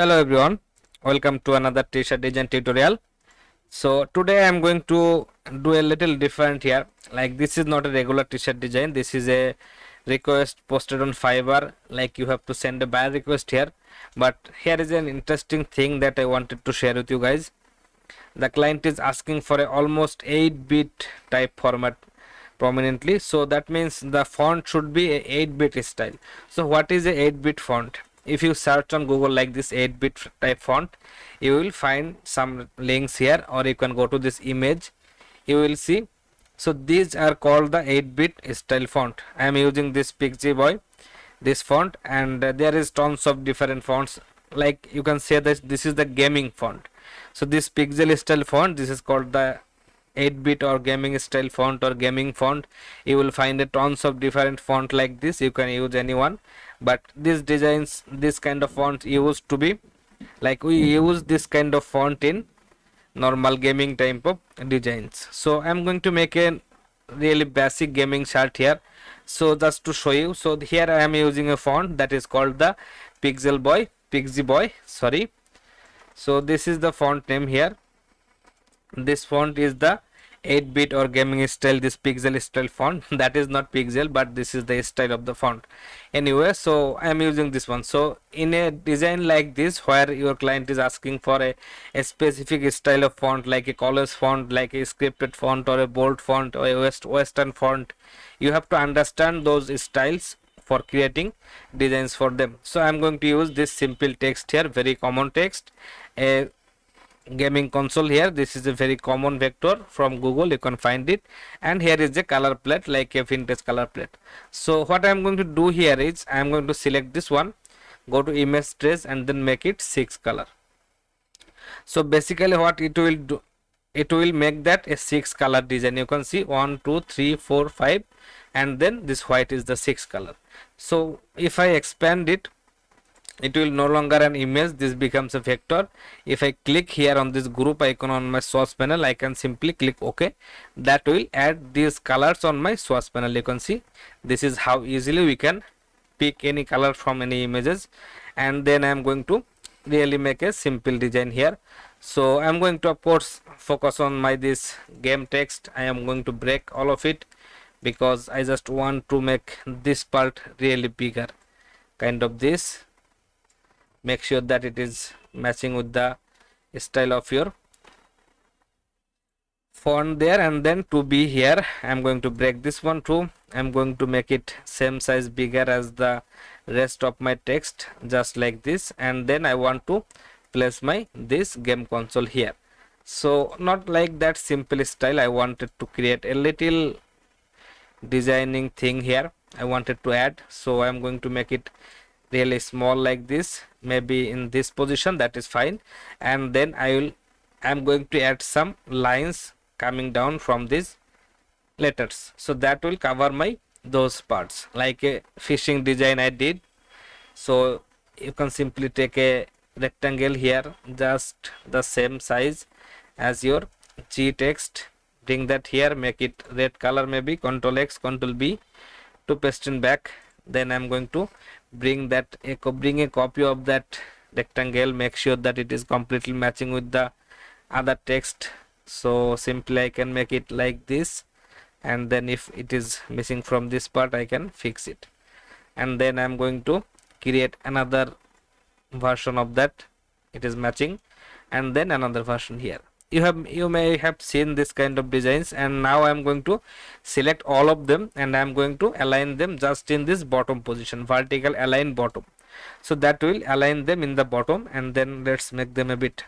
Hello everyone, welcome to another t-shirt design tutorial. So today I am going to do a little different here. Like, this is not a regular t-shirt design, this is a request posted on Fiverr. Like, you have to send a buy request here, but here is an interesting thing that I wanted to share with you guys. The client is asking for a almost 8-bit type format prominently, so that means the font should be a 8-bit style. So what is a 8-bit font? If you search on Google like this 8-bit type font, you will find some links here, or you can go to this image, you will see. So these are called the 8-bit style font. I am using this Pixie Boy, this font, and there is tons of different fonts. Like, you can say that this is the gaming font. So this pixel style font, this is called the 8-bit or gaming style font or gaming font. You will find a tons of different font like this. You can use anyone, but these designs, this kind of font used to be, like, we use this kind of font in normal gaming type of designs. So I'm going to make a really basic gaming shirt here, so just to show you. So here I am using a font that is called the Pixie Boy, sorry. So this is the font name here. This font is the 8-bit or gaming style, this pixel style font. That is not pixel, but this is the style of the font anyway. So I am using this one. So in a design like this, where your client is asking for a specific style of font, like a college font, like a scripted font, or a bold font, or a western font, you have to understand those styles for creating designs for them. So I am going to use this simple text here, very common text, a gaming console here. This is a very common vector from Google, you can find it, and here is a color plate, like a vintage color plate. So what I am going to do here is I am going to select this one, go to image trace, and then make it 6 color. So basically what it will do, it will make that a 6 color design. You can see 1 2 3 4 5, and then this white is the 6th color. So if I expand it, it will no longer an image, this becomes a vector. If I click here on this group icon on my source panel, I can simply click OK. That will add these colors on my source panel. You can see this is how easily we can pick any color from any images. And then I am going to really make a simple design here. So I am going to, of course, focus on my this game text. I am going to break all of it because I just want to make this part really bigger, kind of this. Make sure that it is matching with the style of your font there. And then to be here, I'm going to break this one too. I'm going to make it same size, bigger as the rest of my text, just like this. And then I want to place my this game console here. So not like that simple style, I wanted to create a little designing thing here I wanted to add. So I'm going to make it really small like this, maybe in this position, that is fine. And then I'm going to add some lines coming down from these letters, so that will cover my those parts, like a fishing design I did. So you can simply take a rectangle here, just the same size as your G text, bring that here, make it red color, maybe Ctrl X Ctrl B to paste in back. Then I'm going to bring a copy of that rectangle, make sure that it is completely matching with the other text. So simply I can make it like this, and then if it is missing from this part, I can fix it. And then I'm going to create another version of that, it is matching, and then another version here. You may have seen this kind of designs. And now I'm going to select all of them, and I'm going to align them just in this bottom position, vertical align bottom. So that will align them in the bottom. And then let's make them a bit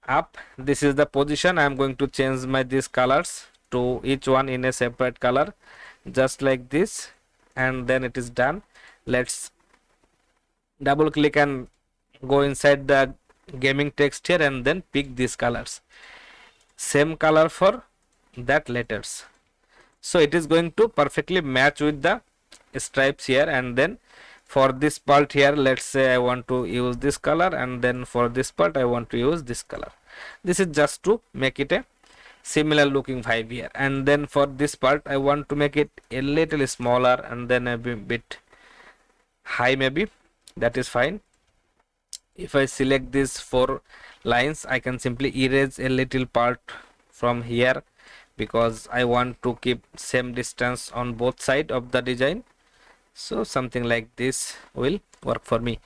up. This is the position. I'm going to change my these colors to each one in a separate color, just like this. And then it is done. Let's double click and go inside the gaming text here, and then pick these colors, same color for that letters. So it is going to perfectly match with the stripes here. And then for this part here, let's say I want to use this color, and then for this part I want to use this color. This is just to make it a similar looking vibe here. And then for this part I want to make it a little smaller, and then a bit high, maybe that is fine. if I select these 4 lines, I can simply erase a little part from here because I want to keep same distance on both side of the design. So something like this will work for me.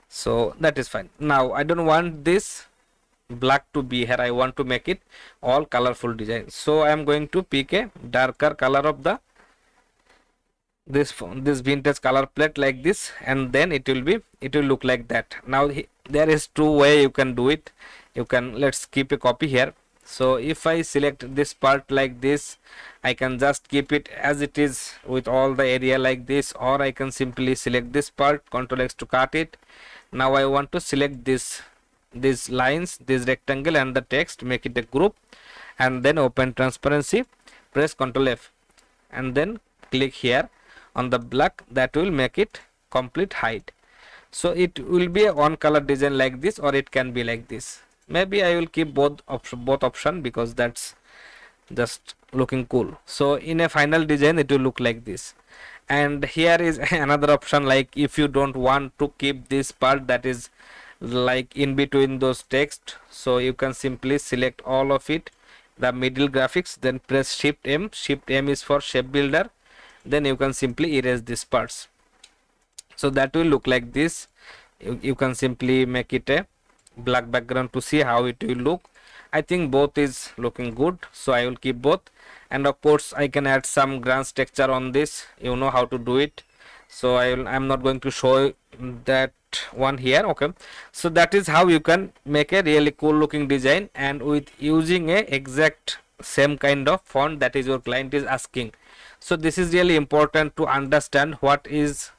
So that is fine. Now I don't want this black to be here. I want to make it all colorful design. So I am going to pick a darker color of the this vintage color plate like this, and then it will look like that. Now there is 2 way you can do it. You can, let's keep a copy here. So if I select this part like this, I can just keep it as it is with all the area like this, or I can simply select this part, Ctrl X to cut it. Now I want to select these lines, this rectangle and the text, make it a group, and then open transparency, press Ctrl F, and then click here on the black. That will make it complete height. So it will be a one color design like this, or it can be like this. Maybe I will keep both option because that's just looking cool. So in a final design it will look like this. And here is another option, like if you don't want to keep this part that is like in between those text, so you can simply select all of it, the middle graphics, then press Shift M. Shift M is for shape builder. Then you can simply erase these parts. So that will look like this. You can simply make it a black background to see how it will look. I think both is looking good, so I will keep both. And of course I can add some grants texture on this. You know how to do it, so I'm not going to show that one here. Okay, so that is how you can make a really cool looking design, and with using a exact same kind of font that is your client is asking. So this is really important to understand what is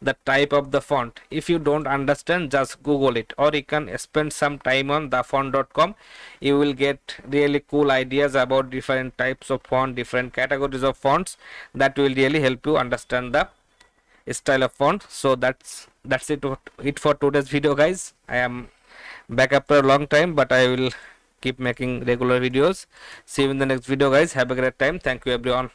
the type of the font. If you don't understand, just Google it, or you can spend some time on thefont.com. You will get really cool ideas about different types of font, different categories of fonts, that will really help you understand the style of font. So that's it for today's video, guys. I am back after a long time, but I will keep making regular videos. See you in the next video, guys. Have a great time. Thank you everyone.